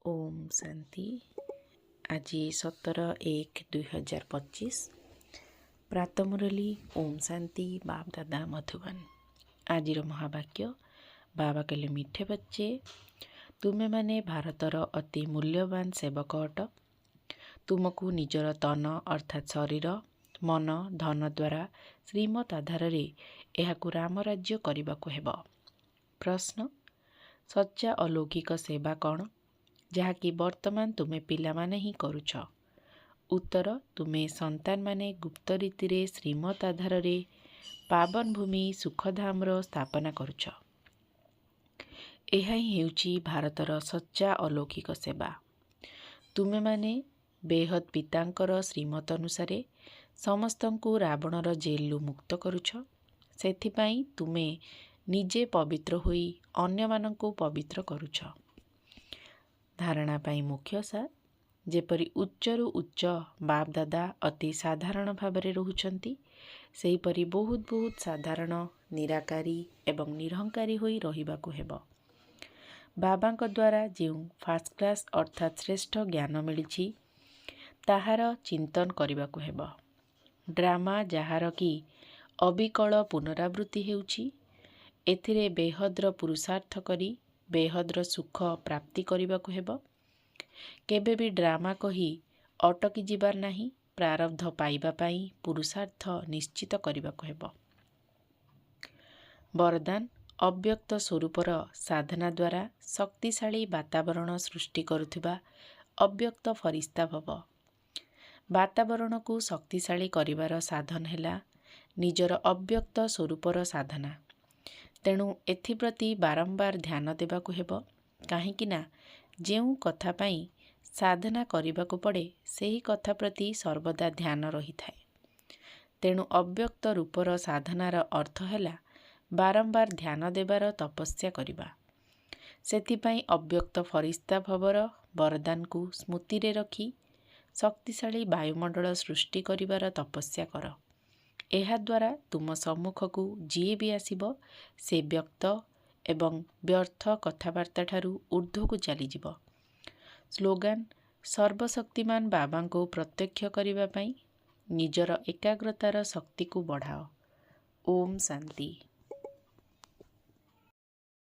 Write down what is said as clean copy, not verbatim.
ओम शांति। आज 17/1/2025 प्रातः मुरली ओम शांति बाप दादा मधुबन। आज महावाक्य बाबा कहले मिठे बच्चे तुमे माने भारतर अति मूल्यवान सेवक अट। तुमको निजर तन अर्थात शरीर मन धन द्वारा श्रीमत आधार एहाकु राम राज्य करने हेब। प्रश्न सच्चा अलौकिक सेवा कौन जहाँकि वर्तमान तुमे पिला माने ही करुछ। उत्तर तुमे संतान माने गुप्त रीति रे श्रीमत आधार रे पावन भूमि सुखधामर स्थापना करुछ। एहा ही हेउची भारतर सच्चा अलौकिक सेवा। तुमे माने बेहद पितांकर श्रीमत अनुसारे समस्तंकु रावणर जेलु मुक्त करुछ। सेथिपाई तुमे निजे पवित्र होई अन्य मानंकु पवित्र करुछ। धारणा पाई मुख्य सार जेपरि उच्चरु उच्च बाप दादा अति साधारण भावरे रहुछंती सेहीपरि बहुत बहुत साधारण निराकारी एवं निरहंकारी होई रहिबाकु हेब। बाबांक द्वारा जेउ फास्ट क्लास अर्थात श्रेष्ठ ज्ञान मिलिछि ताहार चिंतन करिबाकु हेब। ड्रामा जहार कि अविकल पुनरावृत्ति हेउछि एथिरे बेहद्र पुरुषार्थ करी बेहद्र सुख प्राप्ति करबाकु हेब। केबे भी ड्रामा कही अटकी जिबार नाही। प्रारब्ध पाइबा पाई पुरुषार्थ निश्चित करबाकु हेब। वरदान अव्यक्त स्वरूपर साधना द्वारा शक्तिशाली वातावरण सृष्टि करुथिबा अव्यक्त फरिश्ता भव। वातावरण को शक्तिशाली करिवार साधन हेला निजर अव्यक्त स्वरूपर साधना। तेणु एथिप्रति बारंबार ध्यान देबाकु हेब। काहेकि ना जेउ कथा पाई साधना करिबाकु पड़े सेही कथा प्रति सर्वदा ध्यान रही थाए। तेणु अव्यक्त रूपर साधनार अर्थ हैला बारंबार ध्यान देबार तपस्या करिबा। सेथिपाई अव्यक्त फरिश्ता भवर वरदान को स्मृति रे रखी शक्तिशाली वायुमंडल सृष्टि करिबार तपस्या कर। एहा द्वारा तुम सम्मुख को जीए भी आसिब से व्यक्त एवं व्यर्थ कथबार्ता ठारू ऊर्ध्व को चली जिवो। स्लोगान सर्वशक्तिमान बाबा को प्रत्यक्ष करिबा पाई निजर एकाग्रतार शक्ति को बढ़ाओ। ओम शांति।